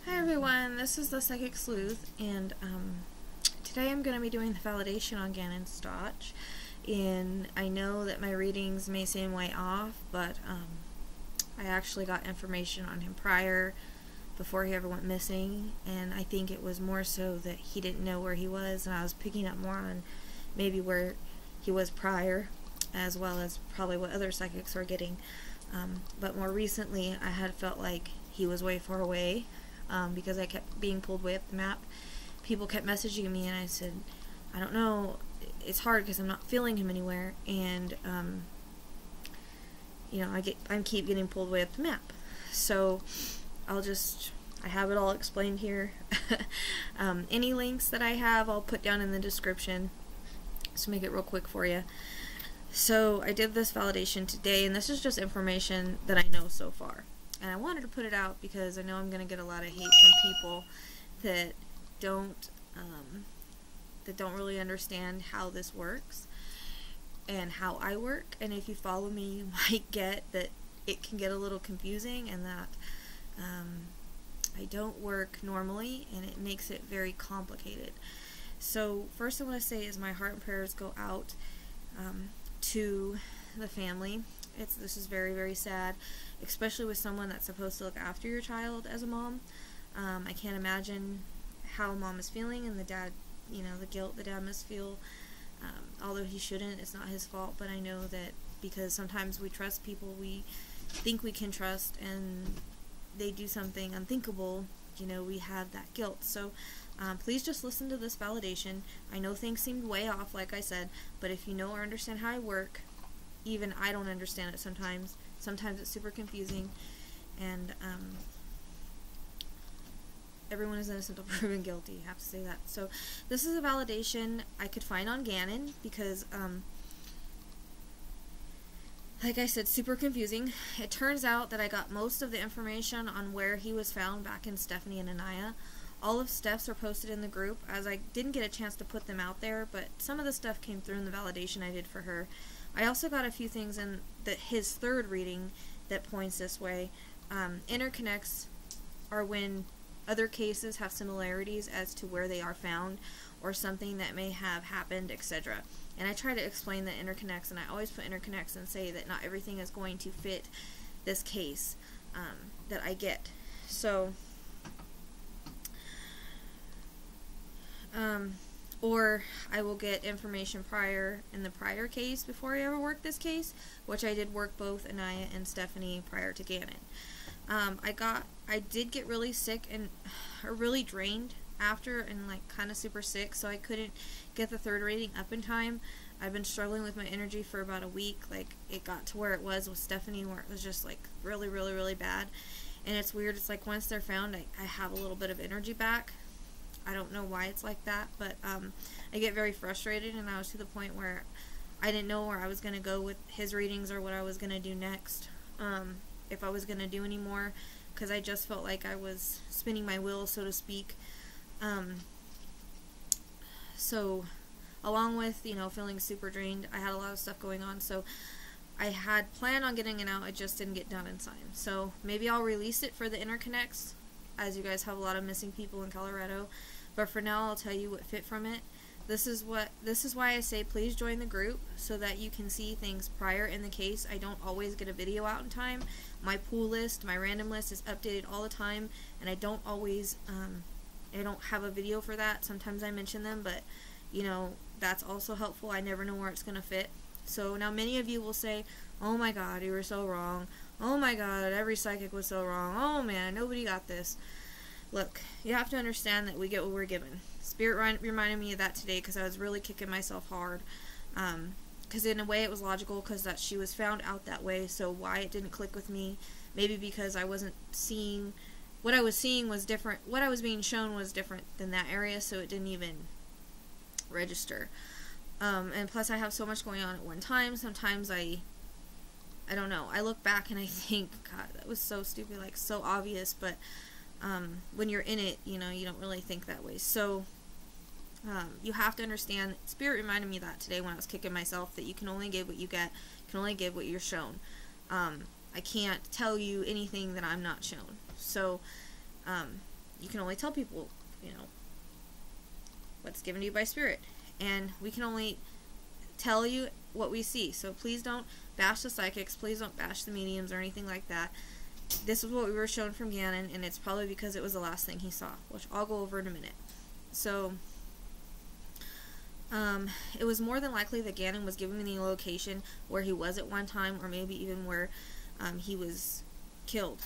Hi everyone, this is the Psychic Sleuth, and today I'm going to be doing the validation on Gannon Stauch. And I know that my readings may seem way off, but I actually got information on him prior, before he ever went missing, and I think it was more so that he didn't know where he was, and I was picking up more on maybe where he was prior, as well as probably what other psychics are getting. But more recently, I had felt like he was way far away. Because I kept being pulled way up the map. People kept messaging me, and I said, I don't know, it's hard because I'm not feeling him anywhere, and you know, I keep getting pulled way up the map. So I have it all explained here. Any links that I have, I'll put down in the description, to make it real quick for you. So I did this validation today, and this is just information that I know so far. And I wanted to put it out because I know I'm going to get a lot of hate from people that don't really understand how this works and how I work. And if you follow me, you might get that it can get a little confusing, and that I don't work normally, and it makes it very complicated. So first I want to say is my heart and prayers go out to the family. This is very, very sad, especially with someone that's supposed to look after your child as a mom. I can't imagine how mom is feeling, and the dad, you know, the guilt the dad must feel. Although he shouldn't, it's not his fault, but I know that because sometimes we trust people we think we can trust, and they do something unthinkable, you know, we have that guilt. So please just listen to this validation. I know things seemed way off, like I said, but if you know or understand how I work, even I don't understand it sometimes. Sometimes it's super confusing, and everyone is innocent until proven guilty. I have to say that. So this is a validation I could find on Gannon because, like I said, super confusing. It turns out that I got most of the information on where he was found back in Stephanie and ANiah. All of Steph's are posted in the group, as I didn't get a chance to put them out there, but some of the stuff came through in the validation I did for her. I also got a few things in his third reading that points this way. Interconnects are when other cases have similarities as to where they are found, or something that may have happened, etc. And I try to explain the interconnects, and I always put interconnects and say that not everything is going to fit this case that I get. So, or I will get information prior in the prior case before I ever work this case, which I did work both ANiah and Stephanie prior to Gannon. I did get really sick and really drained after, and like kind of super sick, so I couldn't get the third reading up in time. I've been struggling with my energy for about a week. Like, it got to where it was with Stephanie, where it was just like really, really, really bad. And it's weird, it's like once they're found, I have a little bit of energy back. I don't know why it's like that, but I get very frustrated, and I was to the point where I didn't know where I was going to go with his readings or what I was going to do next, if I was going to do any more, because I just felt like I was spinning my wheels, so to speak. So along with, you know, feeling super drained, I had a lot of stuff going on, so I had planned on getting it out. It just didn't get done in time. So maybe I'll release it for the interconnects, as you guys have a lot of missing people in Colorado. But for now, I'll tell you what fit from it. This is why I say please join the group, so that you can see things prior in the case. I don't always get a video out in time. My pool list, my random list is updated all the time, and I don't always I don't have a video for that. Sometimes I mention them, but you know, that's also helpful. I never know where it's gonna fit. So now many of you will say, oh my god, you were so wrong. Oh my god, every psychic was so wrong. Oh man, nobody got this. Look, you have to understand that we get what we're given. Spirit reminded me of that today, because I was really kicking myself hard. Because in a way it was logical, because that she was found out that way, so why it didn't click with me, maybe because I wasn't seeing, what I was seeing was different, what I was being shown was different than that area, so it didn't even register. And plus I have so much going on at one time. Sometimes I don't know, I look back and I think, God, that was so stupid, like so obvious, but when you're in it, you know, you don't really think that way. So you have to understand, Spirit reminded me of that today when I was kicking myself, that you can only give what you get, you can only give what you're shown. I can't tell you anything that I'm not shown. So you can only tell people, you know, what's given to you by spirit. And we can only tell you what we see. So please don't bash the psychics. Please don't bash the mediums or anything like that. This is what we were shown from Gannon, and it's probably because it was the last thing he saw, which I'll go over in a minute. So, it was more than likely that Gannon was giving me the location where he was at one time, or maybe even where he was killed.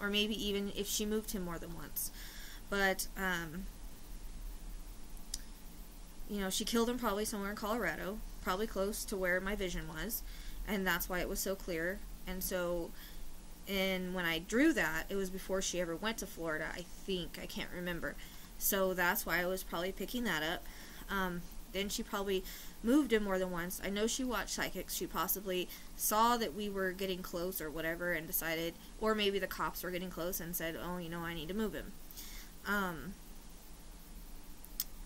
Or maybe even if she moved him more than once. But, you know, she killed him probably somewhere in Colorado, probably close to where my vision was, and that's why it was so clear. And so, and when I drew that, it was before she ever went to Florida, I think. I can't remember. So that's why I was probably picking that up. Then she probably moved him more than once. I know she watched psychics. She possibly saw that we were getting close or whatever and decided, or maybe the cops were getting close and said, oh, you know, I need to move him.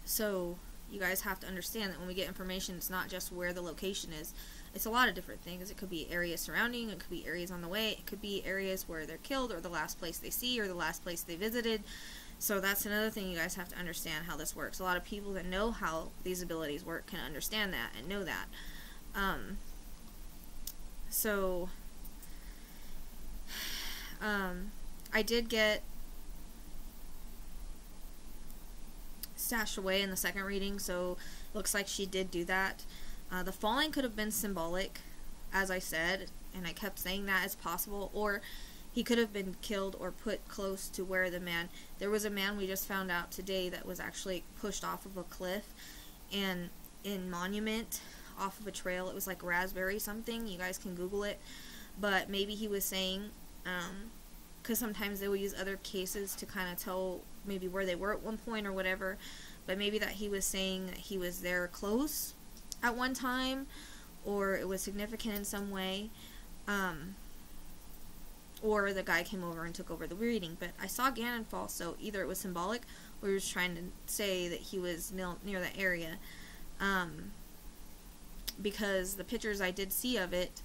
So you guys have to understand that when we get information, it's not just where the location is. It's a lot of different things. It could be areas surrounding, it could be areas on the way, it could be areas where they're killed, or the last place they see, or the last place they visited. So that's another thing you guys have to understand how this works. A lot of people that know how these abilities work can understand that and know that. I did get stashed away in the second reading, so looks like she did do that. The falling could have been symbolic, as I said, and I kept saying that as possible, or he could have been killed or put close to where the man... There was a man we just found out today that was actually pushed off of a cliff, and in Monument, off of a trail, it was like raspberry something, you guys can Google it, but maybe he was saying, because sometimes they will use other cases to kind of tell maybe where they were at one point or whatever, but maybe that he was saying that he was there close at one time, or it was significant in some way, or the guy came over and took over the reading. But I saw Gannon fall, so either it was symbolic, or he was trying to say that he was near that area, because the pictures I did see of it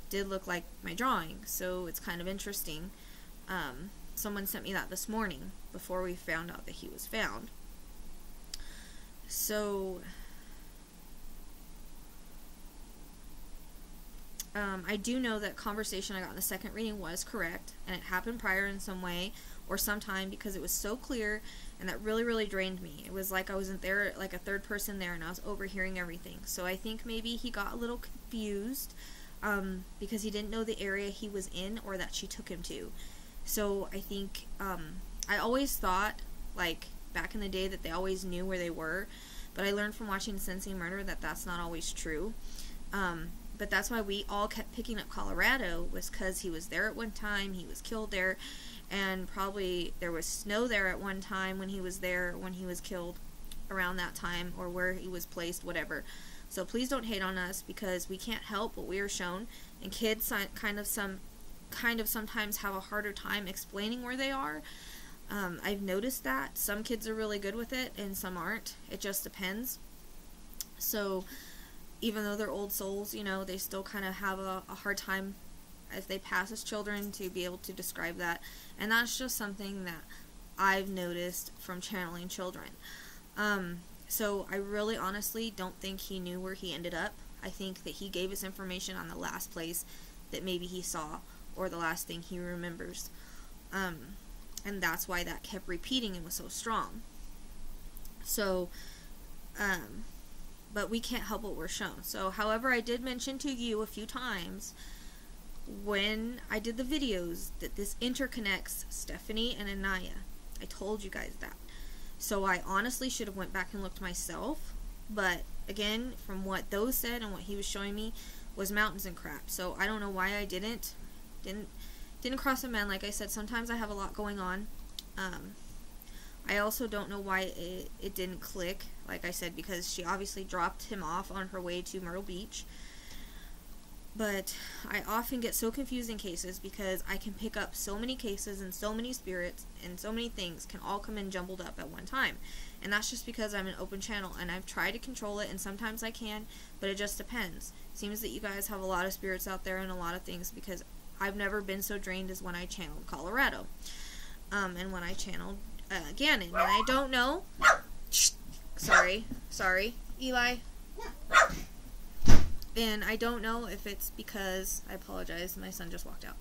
did look like my drawing, so it's kind of interesting. Someone sent me that this morning, before we found out that he was found. So, I do know that conversation I got in the second reading was correct, and it happened prior in some way, or sometime, because it was so clear, and that really, really drained me. It was like I wasn't there, like a third person there, and I was overhearing everything. So I think maybe he got a little confused, because he didn't know the area he was in, or that she took him to. So I think, I always thought, like, back in the day, that they always knew where they were, but I learned from watching Sensing Murder that that's not always true. But that's why we all kept picking up Colorado, was because he was there at one time, he was killed there, and probably there was snow there at one time when he was there, when he was killed around that time, or where he was placed, whatever. So please don't hate on us, because we can't help what we are shown, and kids kind of sometimes have a harder time explaining where they are. I've noticed that. Some kids are really good with it, and some aren't. It just depends. So, even though they're old souls, you know, they still kind of have a hard time as they pass as children to be able to describe that. And that's just something that I've noticed from channeling children. So I really honestly don't think he knew where he ended up. I think that he gave us information on the last place that maybe he saw, or the last thing he remembers. And that's why that kept repeating and was so strong. So, but we can't help what we're shown. So, however, I did mention to you a few times when I did the videos that this interconnects Stephanie and ANiah. I told you guys that. So I honestly should have went back and looked myself, but again, from what those said and what he was showing me was mountains and crap. So I don't know why I didn't cross a man. Like I said, sometimes I have a lot going on. I also don't know why it didn't click, like I said, because she obviously dropped him off on her way to Myrtle Beach. But I often get so confused in cases because I can pick up so many cases and so many spirits and so many things can all come in jumbled up at one time. And that's just because I'm an open channel and I've tried to control it, and sometimes I can, but it just depends. It seems that you guys have a lot of spirits out there and a lot of things, because I've never been so drained as when I channeled Colorado. and when I channeled Gannon. And I don't know. Sorry, Eli. And I don't know if it's because, I apologize, my son just walked out.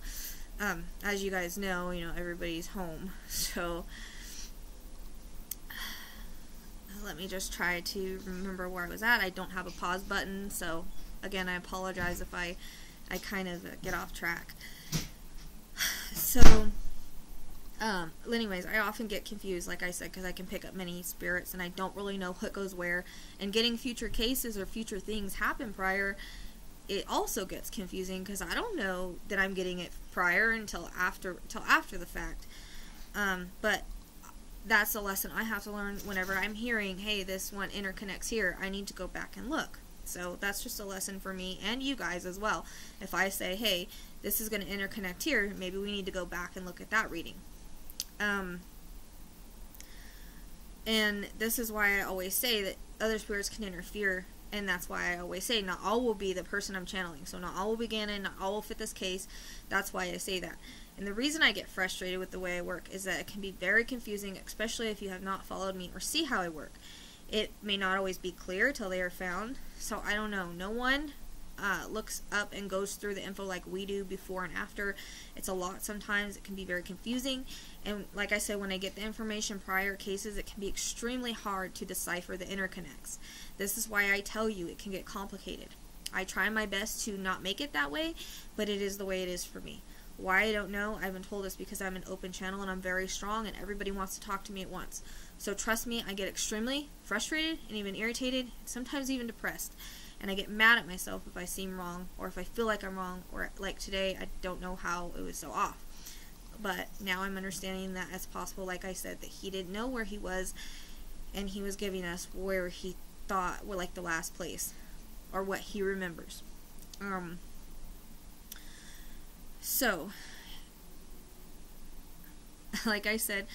As you guys know, everybody's home. So, let me just try to remember where I was at. I don't have a pause button, so, again, I apologize if I kind of get off track. So, anyways, I often get confused, like I said, because I can pick up many spirits, and I don't really know what goes where, and getting future cases or future things happen prior, it also gets confusing, because I don't know that I'm getting it prior until after the fact, but that's a lesson I have to learn whenever I'm hearing, hey, this one interconnects here, I need to go back and look. So that's just a lesson for me and you guys as well. If I say, hey, this is going to interconnect here, maybe we need to go back and look at that reading. And this is why I always say that other spirits can interfere, and that's why I always say not all will be the person I'm channeling. So not all will be Gannon, not all will fit this case. That's why I say that. And the reason I get frustrated with the way I work is that it can be very confusing, especially if you have not followed me or see how I work. It may not always be clear till they are found. So I don't know. No one looks up and goes through the info like we do before and after. It's a lot sometimes. It can be very confusing. And like I said, when I get the information prior cases, it can be extremely hard to decipher the interconnects. This is why I tell you it can get complicated. I try my best to not make it that way, but it is the way it is for me. Why, I don't know. I've been told it's because I'm an open channel and I'm very strong and everybody wants to talk to me at once. So trust me, I get extremely frustrated and even irritated, sometimes even depressed. And I get mad at myself if I seem wrong, or if I feel like I'm wrong, or like today, I don't know how it was so off. But now I'm understanding that it's possible, like I said, that he didn't know where he was, and he was giving us where he thought were like the last place, or what he remembers. So, like I said,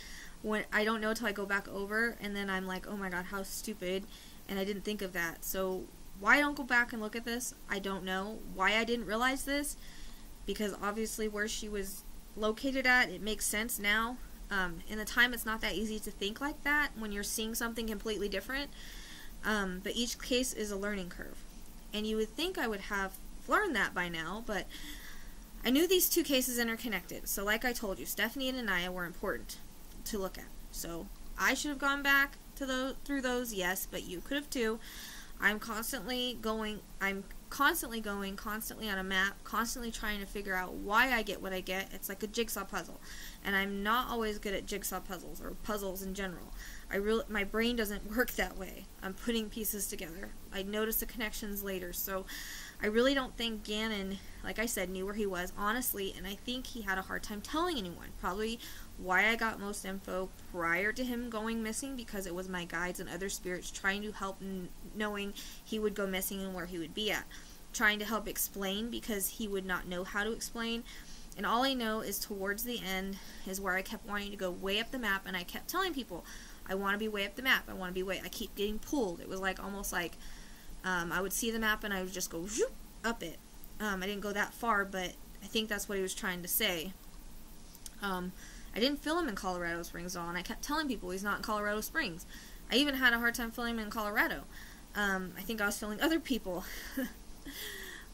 when I don't know till I go back over, and then I'm like, oh my god, how stupid, and I didn't think of that. So why I don't go back and look at this, I don't know. Why I didn't realize this, because obviously where she was located at, it makes sense now. In the time, it's not that easy to think like that when you're seeing something completely different. But each case is a learning curve, and you would think I would have learned that by now, but I knew these two cases interconnected. So like I told you, Stephanie and ANiah were important to look at. So I should have gone back to through those, yes, but you could have too. I'm constantly going on a map, constantly trying to figure out why I get what I get. It's like a jigsaw puzzle, and I'm not always good at jigsaw puzzles or puzzles in general. My brain doesn't work that way. I'm putting pieces together. I notice the connections later, so I really don't think Gannon, like I said, knew where he was, honestly, and I think he had a hard time telling anyone. Probably why I got most info prior to him going missing, because it was my guides and other spirits trying to help, knowing he would go missing and where he would be at. Trying to help explain, because he would not know how to explain. And all I know is towards the end is where I kept wanting to go way up the map, and I kept telling people, I want to be way up the map. I keep getting pulled. It was like almost like I would see the map and I would just go whoop, up it. I didn't go that far, but I think that's what he was trying to say. I didn't film him in Colorado Springs at all, and I kept telling people he's not in Colorado Springs. I even had a hard time filming him in Colorado. I think I was filming other people.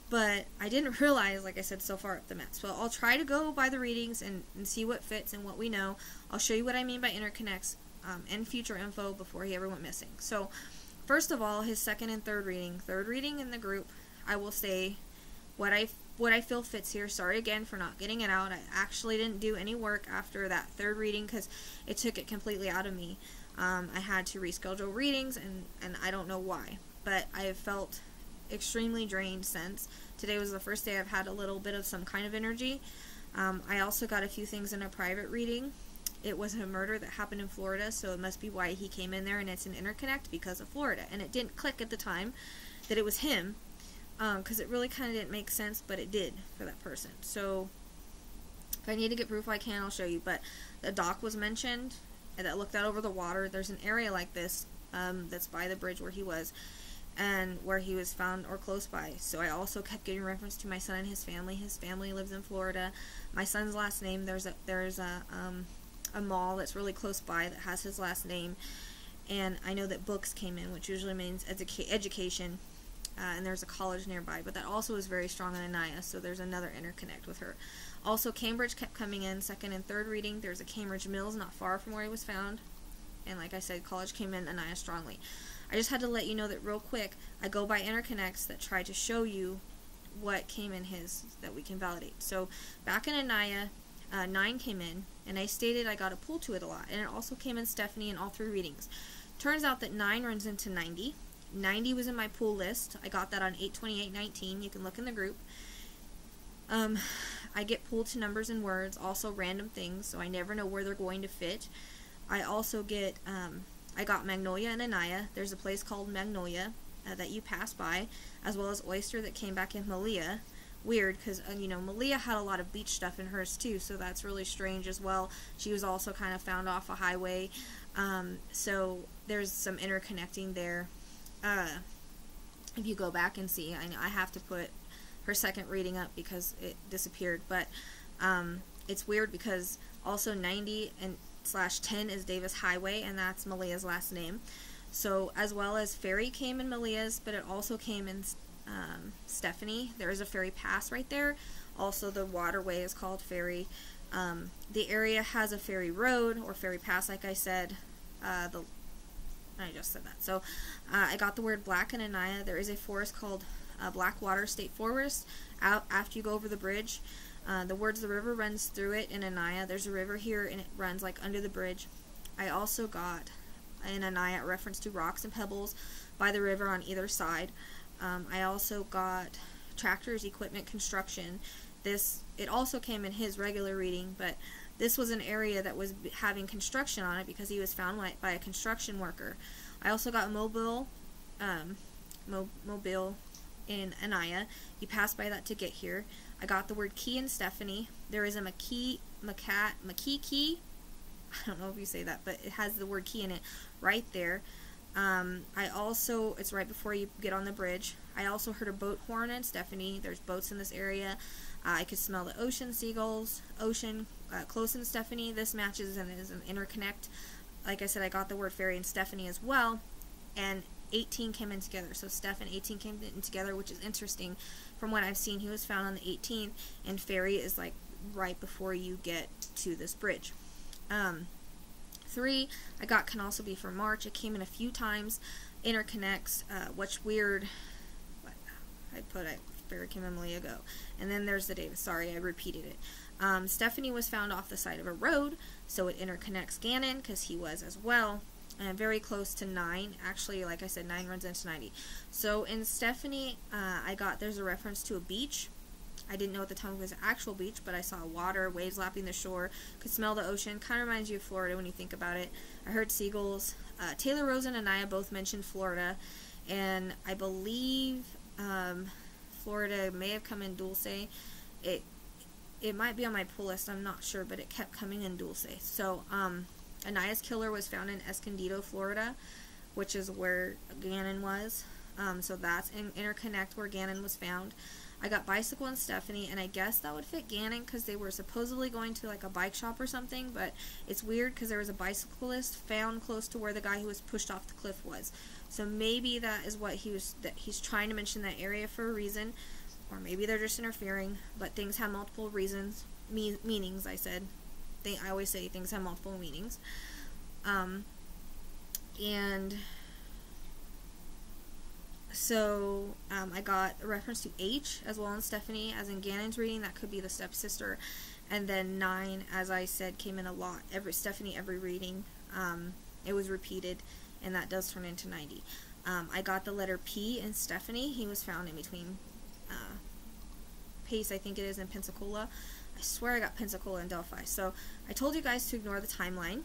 But I didn't realize, like I said, so far up the map. So I'll try to go by the readings and see what fits and what we know. I'll show you what I mean by interconnects and future info before he ever went missing. So first of all, his second and third reading in the group, I will say what I feel fits here. Sorry again for not getting it out. I actually didn't do any work after that third reading because it took it completely out of me. I had to reschedule readings, and I don't know why. But I have felt extremely drained since. Today was the first day I've had a little bit of some kind of energy. I also got a few things in a private reading. It was a murder that happened in Florida, so it must be why he came in there, and it's an interconnect because of Florida. And it didn't click at the time that it was him, because it really kind of didn't make sense, but it did for that person. So if I need to get proof, I can, I'll show you. But the dock was mentioned, and that looked out over the water. There's an area like this that's by the bridge where he was, and where he was found or close by. So I also kept getting reference to my son and his family. His family lives in Florida. My son's last name, there's a a mall that's really close by that has his last name. And I know that books came in, which usually means education. And there's a college nearby, but that also is very strong in ANiah, so there's another interconnect with her. Also, Cambridge kept coming in, second and third reading. There's a Cambridge Mills not far from where he was found. And like I said, college came in ANiah strongly. I just had to let you know that real quick. I go by interconnects that try to show you what came in his that we can validate. So back in ANiah, 9 came in, and I stated I got to pull to it a lot. And it also came in Stephanie in all 3 readings. Turns out that 9 runs into 90. 90 was in my pool list. I got that on 8/28/19. You can look in the group. I get pulled to numbers and words, also random things, so I never know where they're going to fit. I also get, I got Magnolia and ANiah. There's a place called Magnolia that you pass by, as well as Oyster that came back in Malia. Weird, because, you know, Malia had a lot of beach stuff in hers, too, so that's really strange as well. She was also kind of found off a highway, so there's some interconnecting there. If you go back and see, I have to put her second reading up because it disappeared, but it's weird because also 90 and /10 is Davis Highway, and that's Malia's last name. So as well as Ferry came in Malia's, but it also came in Stephanie. There is a ferry pass right there. Also the waterway is called Ferry. The area has a ferry road or ferry pass, like I said. I just said that. So I got the word black in ANiah. There is a forest called Blackwater State Forest out after you go over the bridge. The words the river runs through it in ANiah. There's a river here and it runs like under the bridge. I also got in ANiah a reference to rocks and pebbles by the river on either side. I also got tractors, equipment, construction. It also came in his regular reading, but this was an area that was having construction on it because he was found by a construction worker. I also got Mobile in ANiah. You pass by that to get here. I got the word key in Stephanie. There is a McKee key. I don't know if you say that, but it has the word key in it right there. It's right before you get on the bridge. I also heard a boat horn in Stephanie. There's boats in this area. I could smell the ocean, seagulls, close in Stephanie. This matches and is an interconnect. Like I said, I got the word ferry in Stephanie as well. And 18 came in together. So Steph and 18 came in together, which is interesting. From what I've seen, he was found on the 18th, and ferry is like right before you get to this bridge. 3, I got can also be for March. It came in a few times. Interconnects, what's weird, ferry came in Malia ago. And then there's the Davis. Sorry, I repeated it. Stephanie was found off the side of a road, so it interconnects Gannon because he was as well. And very close to 9. Actually, like I said, 9 runs into 90. So in Stephanie, there's a reference to a beach. I didn't know at the time it was an actual beach, but I saw water, waves lapping the shore, could smell the ocean. Kind of reminds you of Florida when you think about it. I heard seagulls. Taylor Rose and ANiah both mentioned Florida, and I believe Florida may have come in Dulce. It might be on my pull list, I'm not sure, but it kept coming in Dulce. So ANiah's killer was found in Escondido, Florida, which is where Gannon was. So that's in interconnect where Gannon was found. I got bicycle and Stephanie, and I guess that would fit Gannon because they were supposedly going to like a bike shop or something, but it's weird because there was a bicyclist found close to where the guy who was pushed off the cliff was. So maybe that is what he's trying to mention that area for a reason, or maybe they're just interfering, but things have multiple reasons, meanings, I said. I always say things have multiple meanings. And so I got a reference to H as well in Stephanie, as in Gannon's reading. That could be the stepsister. And then 9, as I said, came in a lot. Stephanie, every reading, it was repeated, and that does turn into 90. I got the letter P in Stephanie. He was found in between Pace, I think it is, in Pensacola. I swear I got Pensacola and Delphi. So I told you guys to ignore the timeline.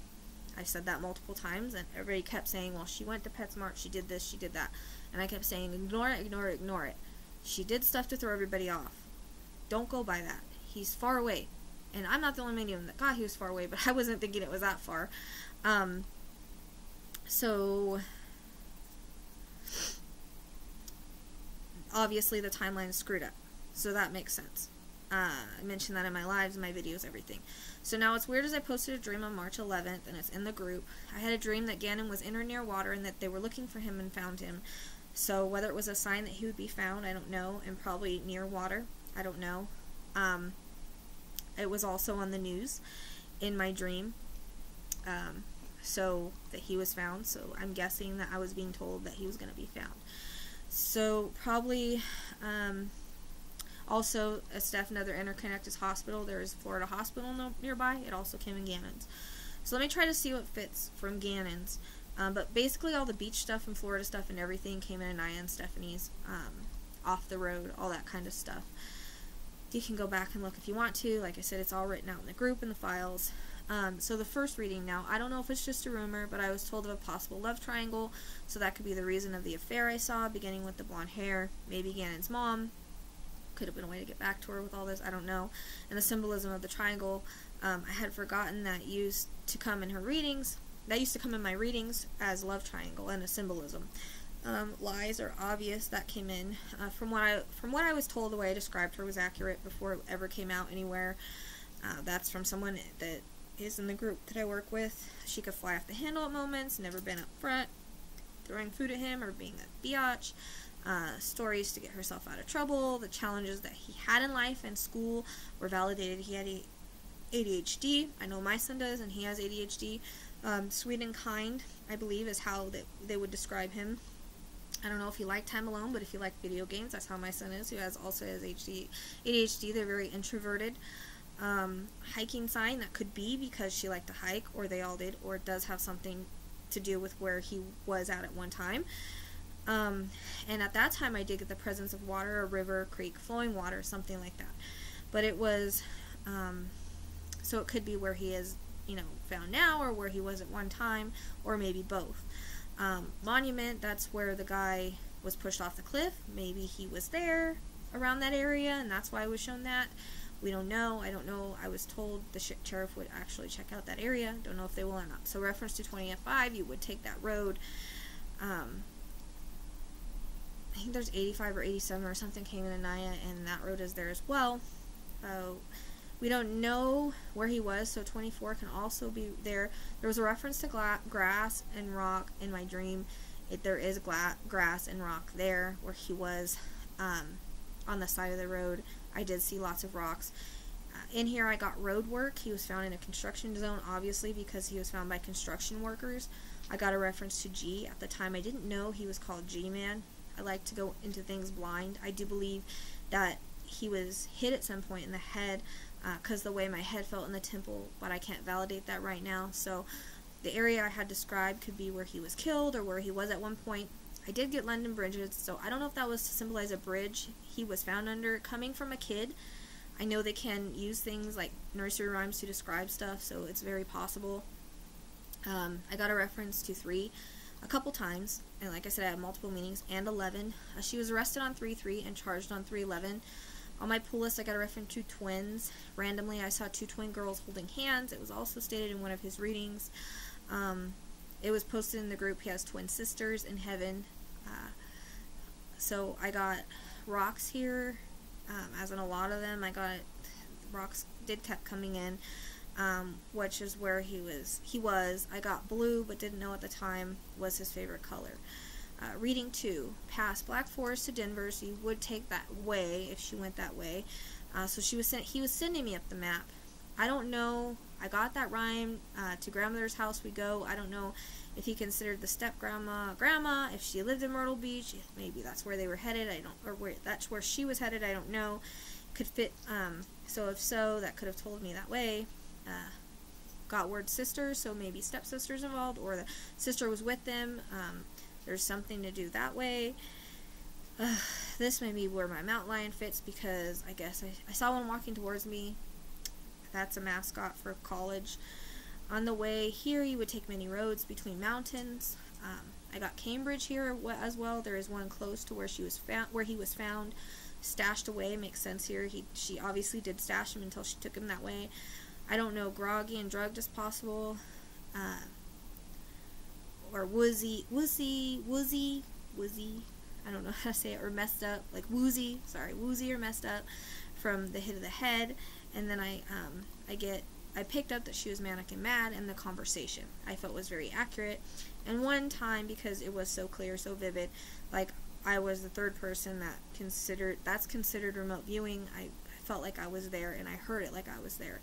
I said that multiple times, and everybody kept saying, well, she went to PetSmart, she did this, she did that. And I kept saying, ignore it, ignore it, ignore it. She did stuff to throw everybody off. Don't go by that. He's far away. And I'm not the only medium that got he was far away, but I wasn't thinking it was that far. So obviously the timeline is screwed up. So that makes sense. I mentioned that in my lives, my videos, everything. So now what's weird is I posted a dream on March 11th, and it's in the group. I had a dream that Gannon was in or near water and that they were looking for him and found him. So whether it was a sign that he would be found, I don't know, and probably near water, I don't know. It was also on the news in my dream, so that he was found. So I'm guessing that I was being told that he was going to be found. So probably, also, Steph, another INterconnects hospital. There is Florida hospital nearby. It also came in Gannon's. So let me try to see what fits from Gannon's. But basically all the beach stuff and Florida stuff and everything came in ANiah and Stephanie's, off the road, all that kind of stuff. You can go back and look if you want to. Like I said, it's all written out in the group and the files. So the first reading now, I don't know if it's just a rumor, but I was told of a possible love triangle, so that could be the reason of the affair I saw, beginning with the blonde hair, maybe Gannon's mom. Could have been a way to get back to her with all this, I don't know. And the symbolism of the triangle, I had forgotten that used to come in her readings. That used to come in my readings as love triangle and a symbolism. Lies are obvious, that came in. From what I was told, the way I described her was accurate before it ever came out anywhere. That's from someone that is in the group that I work with. She could fly off the handle at moments, never been up front, throwing food at him or being a biatch. Stories to get herself out of trouble. The challenges that he had in life and school were validated. He had ADHD. I know my son does, and he has ADHD. Sweet and kind, I believe, is how they would describe him. I don't know if he liked time alone, but if he liked video games, that's how my son is, who also has ADHD. They're very introverted. Hiking sign, that could be because she liked to hike, or they all did, or it does have something to do with where he was at one time. And at that time I did get the presence of water, a river, creek, flowing water, something like that. But it was, so it could be where he is, found now, or where he was at one time, or maybe both. Monument, that's where the guy was pushed off the cliff. Maybe he was there around that area, and that's why I was shown that. We don't know. I don't know. I was told the sheriff would actually check out that area. Don't know if they will or not. So reference to 20F5, you would take that road. I think there's 85 or 87 or something came in ANiah, and that road is there as well. We don't know where he was, so 24 can also be there. There was a reference to grass and rock in my dream. There is grass and rock there where he was, on the side of the road. I did see lots of rocks. In here I got road work. He was found in a construction zone, obviously, because he was found by construction workers. I got a reference to G. At the time I didn't know he was called G-Man. I like to go into things blind. I do believe that he was hit at some point in the head, because the way my head felt in the temple, but I can't validate that right now. So the area I had described could be where he was killed or where he was at one point. I did get London bridges, so I don't know if that was to symbolize a bridge he was found under. Coming from a kid, I know they can use things like nursery rhymes to describe stuff, so it's very possible. I got a reference to 3 a couple times, and like I said, I had multiple meanings, and 11. She was arrested on 3-3 and charged on 3-11. On my pull list, I got a reference to twins. Randomly, I saw 2 twin girls holding hands. It was also stated in one of his readings. It was posted in the group. He has twin sisters in heaven. So I got rocks here, as in a lot of them. I got rocks kept coming in, which is where he was. I got blue, but didn't know at the time was his favorite color. Reading 2, past Black Forest to Denver, so you would take that way if she went that way. So he was sending me up the map. I don't know. I got that rhyme. To grandmother's house we go. I don't know if he considered the step grandma, if she lived in Myrtle Beach, if maybe that's where they were headed. That's where she was headed. I don't know. Could fit. So if so, that could have told me that way. Got word sister, so maybe stepsisters involved, or the sister was with them. There's something to do that way. This may be where my mountain lion fits, because I guess I saw one walking towards me. That's a mascot for college. On the way here, you would take many roads between mountains. I got Cambridge here as well. There is one close to where he was found, stashed away. Makes sense here. She obviously did stash him until she took him that way. I don't know, groggy and drugged as possible. Or woozy, I don't know how to say it, or messed up, like woozy or messed up. from the hit of the head, and then I picked up that she was manic and mad, and the conversation I felt was very accurate. And one time, because it was so clear, so vivid, like I was the third person that's considered remote viewing. I felt like I was there, and I heard it like I was there.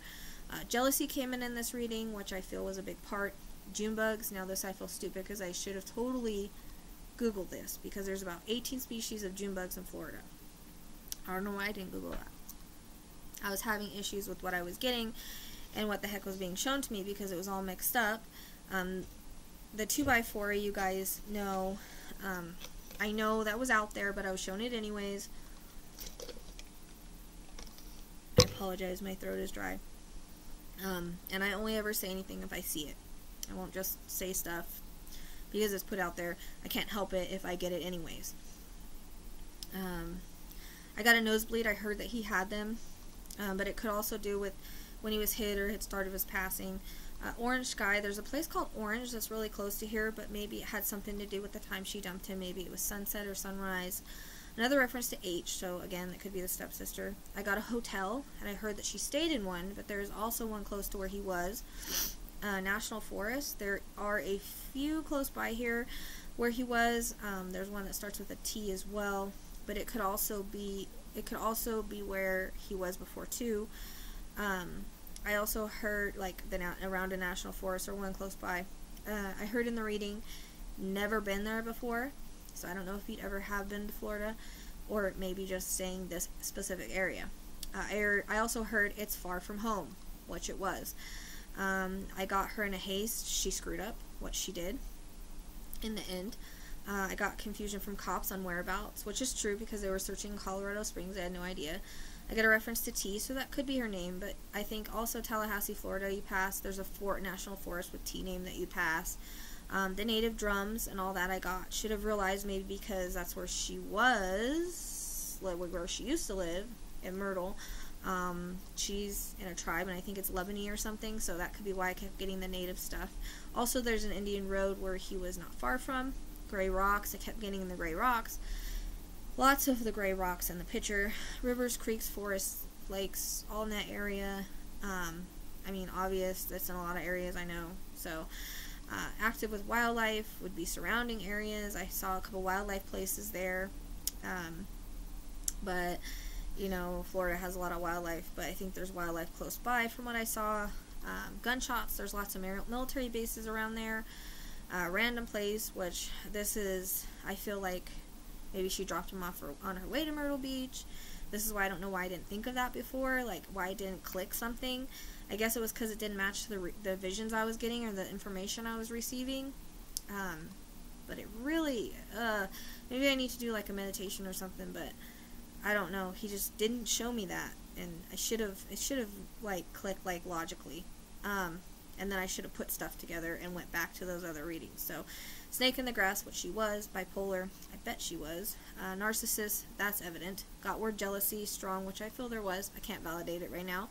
Jealousy came in this reading, which I feel was a big part. June bugs. Now this I feel stupid because I should have totally Googled this, because there's about 18 species of June bugs in Florida. I don't know why I didn't Google that. I was having issues with what I was getting and what the heck was being shown to me, because it was all mixed up. The 2x4, you guys know, I know that was out there, but I was shown it anyways. I apologize, my throat is dry. And I only ever say anything if I see it. I won't just say stuff because it's put out there. I can't help it if I get it anyways. I got a nosebleed. I heard that he had them, but it could also do with when he was hit or had started his passing. Orange sky. There's a place called Orange that's really close to here, but maybe it had something to do with the time she dumped him. Maybe it was sunset or sunrise. Another reference to H, so again, that could be the stepsister. I got a hotel, and I heard that she stayed in one, but there's also one close to where he was. National Forest. There are a few close by here where he was. There's one that starts with a T as well, but it could also be where he was before too. I also heard like around a national forest or one close by. I heard in the reading, never been there before, so I don't know if you'd ever have been to Florida, or maybe just saying this specific area. I also heard it's far from home, which it was. I got her in a haste. She screwed up what she did in the end. I got confusion from cops on whereabouts, which is true because they were searching Colorado Springs. I had no idea. I got a reference to T, so that could be her name, but I think also Tallahassee, Florida, you pass. There's a national forest with T name that you pass. The native drums and all that I got. Should have realized maybe because that's where she was, where she used to live, in Myrtle. She's in a tribe, and I think it's Lebanese or something, so that could be why I kept getting the native stuff. Also, there's an Indian road where he was not far from. Gray rocks. I kept getting the gray rocks. Lots of the gray rocks in the picture. Rivers, creeks, forests, lakes, all in that area. I mean, obvious, that's in a lot of areas, I know. So, active with wildlife would be surrounding areas. I saw a couple wildlife places there. But, you know, Florida has a lot of wildlife, but I think there's wildlife close by from what I saw. Gunshots, there's lots of military bases around there. Random place, which this is, I feel like maybe she dropped him off on her way to Myrtle Beach. This is why I don't know why I didn't think of that before, like why I didn't click something. I guess it was because it didn't match the visions I was getting or the information I was receiving. But it really, maybe I need to do like a meditation or something, but I don't know. He just didn't show me that, and it should have like clicked like logically. And then I should have put stuff together and went back to those other readings. So, snake in the grass, what she was. Bipolar, I bet she was. Narcissist, that's evident. Got word jealousy, strong, which I feel there was. I can't validate it right now.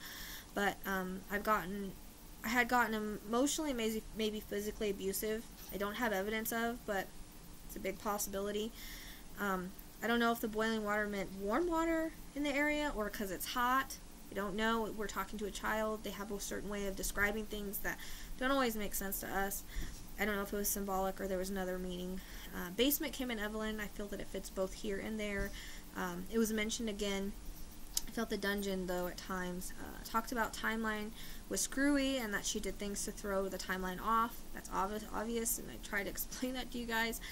But I had gotten emotionally, maybe physically abusive. I don't have evidence of, but it's a big possibility. I don't know if the boiling water meant warm water in the area or because it's hot. I don't know. We're talking to a child. They have a certain way of describing things that don't always make sense to us. I don't know if it was symbolic or there was another meaning. Basement came in Evelyn. I feel that it fits both here and there. It was mentioned again. I felt the dungeon, though, at times. Talked about timeline was screwy and that she did things to throw the timeline off. That's obvious, and I tried to explain that to you guys.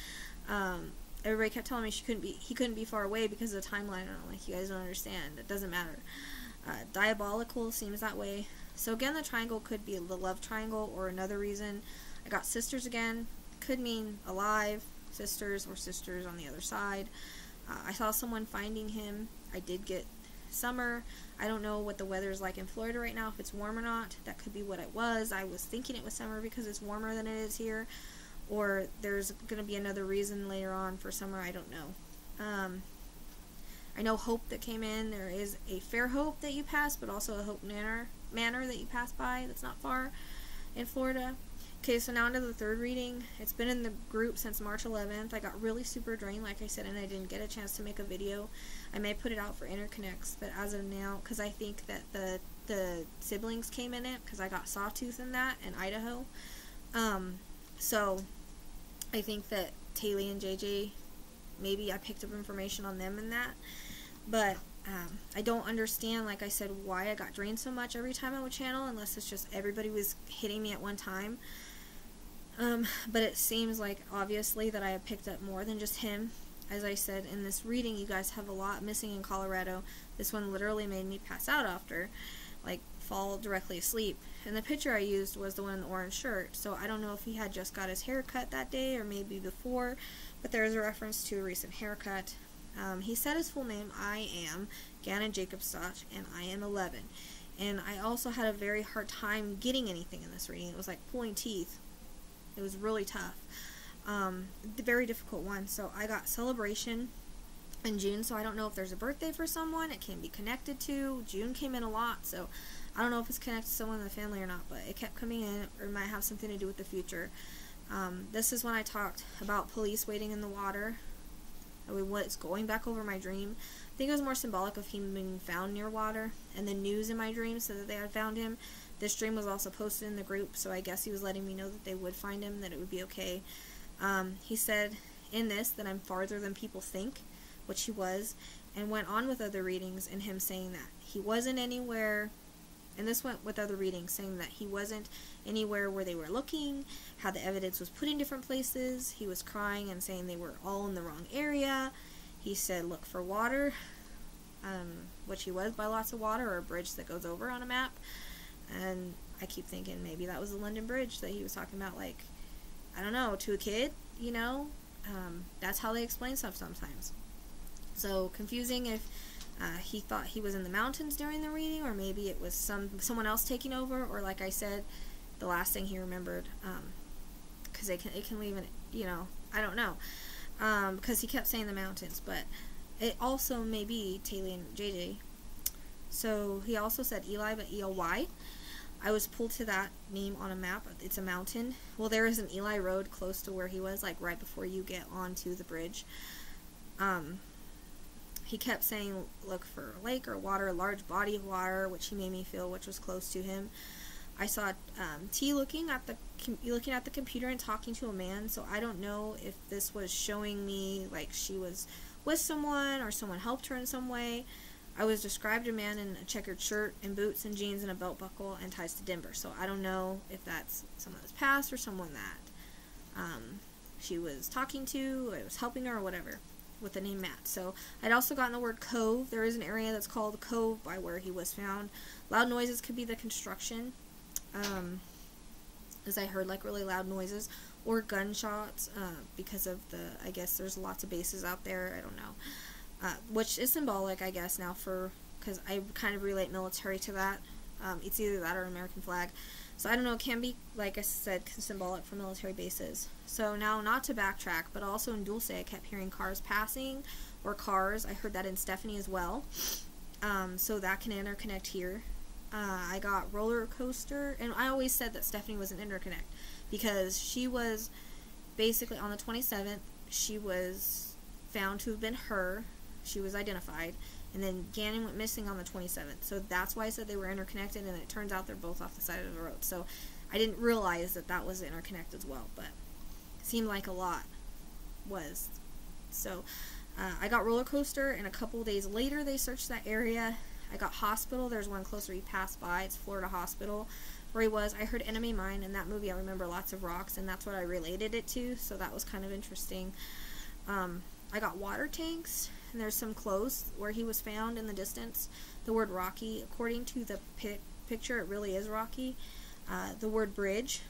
Everybody kept telling me he couldn't be far away because of the timeline. And I'm like, you guys don't understand. It doesn't matter. Diabolical seems that way. So again, the triangle could be the love triangle or another reason. I got sisters again. Could mean alive, sisters, or sisters on the other side. I saw someone finding him. I did get summer. I don't know what the weather is like in Florida right now, if it's warm or not. That could be what it was. I was thinking it was summer because it's warmer than it is here. Or there's going to be another reason later on for summer. I don't know. I know hope that came in. There is a fair hope that you pass, but also a hope manor that you pass by that's not far in Florida. Okay, so now into the third reading. It's been in the group since March 11th. I got really super drained, like I said, and I didn't get a chance to make a video. I may put it out for INterconnects, but as of now, because I think that the siblings came in it, because I got Sawtooth in that, in Idaho. So I think that Taylor and JJ, maybe I picked up information on them in that. But I don't understand, like I said, why I got drained so much every time I would channel, unless it's just everybody was hitting me at one time. But it seems like, obviously, that I have picked up more than just him. As I said, in this reading, you guys have a lot missing in Colorado. This one literally made me pass out after, like, fall directly asleep. And the picture I used was the one in the orange shirt, so I don't know if he had just got his hair cut that day or maybe before, but there's a reference to a recent haircut. He said his full name. I am Gannon Stauch, and I am 11. And I also had a very hard time getting anything in this reading. It was like pulling teeth. It was really tough. Very difficult one. So I got celebration in June, so I don't know if there's a birthday for someone it can be connected to. June came in a lot, so I don't know if it's connected to someone in the family or not, but it kept coming in, or it might have something to do with the future. This is when I talked about police waiting in the water. What's going back over my dream. I think it was more symbolic of him being found near water, and the news in my dream said that they had found him. This dream was also posted in the group, so I guess he was letting me know that they would find him, that it would be okay. He said in this that I'm farther than people think, which he was, and went on with other readings and him saying that he wasn't anywhere. And this went with other readings, saying that he wasn't anywhere where they were looking, how the evidence was put in different places. He was crying and saying they were all in the wrong area. He said look for water, which he was by lots of water, or a bridge that goes over on a map. And I keep thinking maybe that was the London Bridge that he was talking about, like, I don't know, to a kid, you know? That's how they explain stuff sometimes. So confusing if he thought he was in the mountains during the reading, or maybe it was someone else taking over, or like I said, the last thing he remembered, because it can leave it, you know, I don't know, because he kept saying the mountains, but it also may be Taylor and JJ. So he also said Eli, but E-L-Y. I was pulled to that name on a map. It's a mountain. Well, there is an Eli Road close to where he was, like right before you get onto the bridge. He kept saying look for a lake or water, a large body of water, which he made me feel, which was close to him. I saw T looking at the computer and talking to a man, so I don't know if this was showing me like she was with someone or someone helped her in some way. I was described a man in a checkered shirt and boots and jeans and a belt buckle and ties to Denver, so I don't know if that's someone that's passed or someone that she was talking to, or it was helping her or whatever, with the name Matt. So I'd also gotten the word cove. There is an area that's called Cove by where he was found. Loud noises could be the construction, as I heard like really loud noises, or gunshots, because of I guess there's lots of bases out there, I don't know, which is symbolic, I guess, now because I kind of relate military to that. It's either that or an American flag. So I don't know, it can be, like I said, symbolic for military bases. So now, not to backtrack, but also in Dulce, I kept hearing cars passing, or cars. I heard that in Stephanie as well. So that can interconnect here. I got roller coaster, and I always said that Stephanie was an interconnect, because she was basically, on the 27th, she was found to have been her. She was identified. And then Gannon went missing on the 27th. So that's why I said they were interconnected, and it turns out they're both off the side of the road. So I didn't realize that that was interconnected as well, but it seemed like a lot was. So I got roller coaster, and a couple days later they searched that area. I got hospital. There's one closer he passed by. It's Florida Hospital where he was. I heard Enemy Mine. In that movie I remember lots of rocks, and that's what I related it to, so that was kind of interesting. I got water tanks, and there's some clothes where he was found in the distance. The word Rocky, according to the picture, it really is Rocky. The word bridge,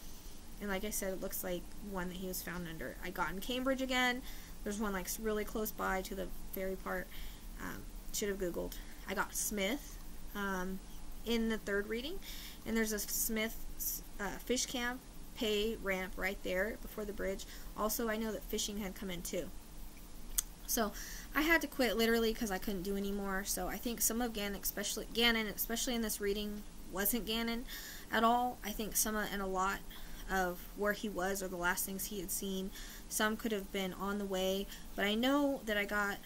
and like I said, it looks like one that he was found under. I got in Cambridge again. There's one like really close by to the ferry part. Should have Googled. I got Smith in the third reading, and there's a Smith fish camp pay ramp right there before the bridge. Also, I know that fishing had come in too. So I had to quit literally because I couldn't do anymore. So I think some of Gannon, especially in this reading, wasn't Gannon at all. I think some and a lot of where he was or the last things he had seen. Some could have been on the way, but I know that I got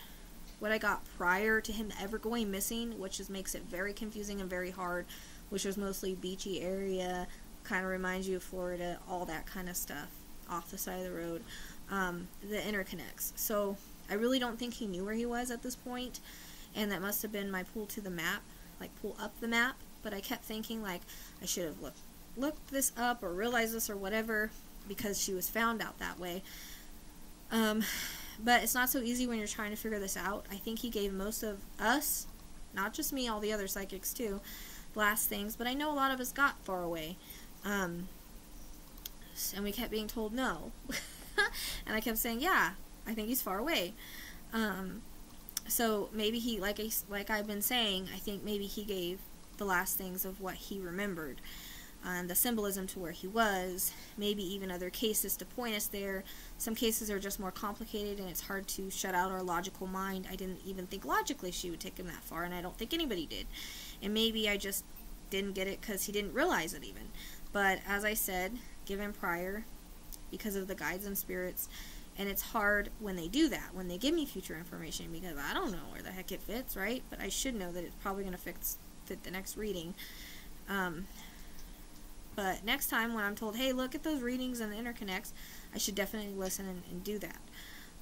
what I got prior to him ever going missing, which just makes it very confusing and very hard, which was mostly beachy area, kind of reminds you of Florida, all that kind of stuff off the side of the road, the INterconnects. So I really don't think he knew where he was at this point, and that must have been my pull to the map, like pull up the map. But I kept thinking, like, I should have looked this up or realized this or whatever, because she was found out that way. But it's not so easy when you're trying to figure this out. I think he gave most of us, not just me, all the other psychics too, last things, but I know a lot of us got far away. And we kept being told no. And I kept saying, yeah, I think he's far away. So maybe he, like I've been saying, I think maybe he gave the last things of what he remembered, the symbolism to where he was, maybe even other cases to point us there. Some cases are just more complicated, and it's hard to shut out our logical mind. I didn't even think logically she would take him that far, and I don't think anybody did. And maybe I just didn't get it because he didn't realize it even. But as I said, given prior, because of the guides and spirits, and it's hard when they do that, when they give me future information, because I don't know where the heck it fits, right? But I should know that it's probably going to fit the next reading. But next time when I'm told, hey, look at those readings and the INterconnects, I should definitely listen and do that.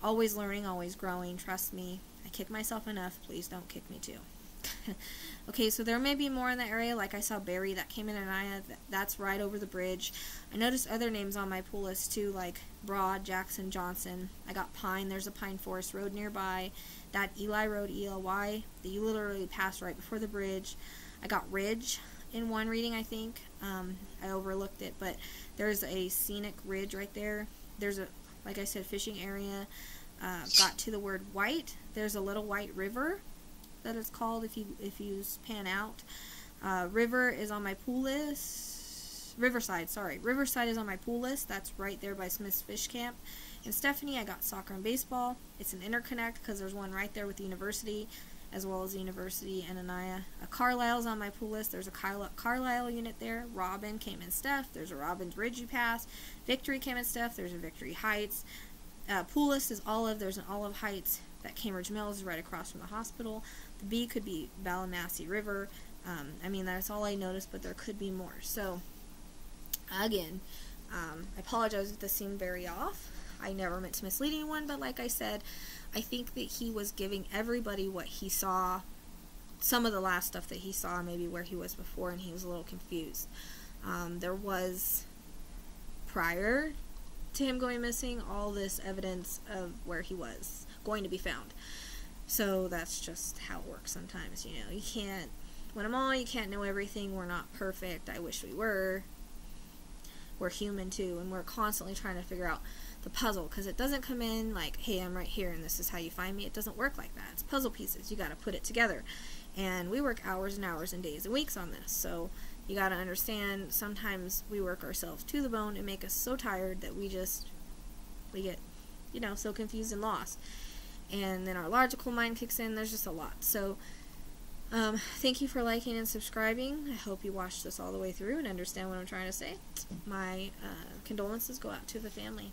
Always learning, always growing, trust me. I kick myself enough, please don't kick me too. Okay, so there may be more in the area, like I saw Barry, that came in ANiah, that's right over the bridge. I noticed other names on my pool list too, like Broad, Jackson, Johnson. I got Pine, there's a Pine Forest Road nearby. That Eli Road, ELY, that you literally passed right before the bridge. I got Ridge in one reading, I think. I overlooked it, but there's a scenic ridge right there. There's a, like I said, fishing area. Got to the word white. There's a little white river that it's called if you pan out. River is on my pool list. Riverside is on my pool list. That's right there by Smith's Fish Camp. And Stephanie, I got soccer and baseball. It's an INterconnect because there's one right there with the university, as well as the university and ANiah. Carlisle's on my pool list. There's a Carlisle unit there. Robin came in Steph. There's a Robin's Ridge you pass. Victory came in Steph. There's a Victory Heights. Pool list is Olive. There's an Olive Heights. That Cambridge Mills is right across from the hospital. The B could be Ballamassey River. I mean, that's all I noticed, but there could be more. So, again, I apologize if this seemed very off. I never meant to mislead anyone, but like I said, I think that he was giving everybody what he saw, some of the last stuff that he saw, maybe where he was before, and he was a little confused. There was, prior to him going missing, all this evidence of where he was going to be found. So that's just how it works sometimes, you know. You can't, when I'm all, you can't know everything. We're not perfect. I wish we were. We're human too, and we're constantly trying to figure out the puzzle, because it doesn't come in like, hey, I'm right here and this is how you find me. It doesn't work like that. It's puzzle pieces. You got to put it together, and we work hours and hours and days and weeks on this. So you got to understand, sometimes we work ourselves to the bone and make us so tired that we get, you know, so confused and lost, and then our logical mind kicks in. There's just a lot. So thank you for liking and subscribing. I hope you watched this all the way through and understand what I'm trying to say. My condolences go out to the family.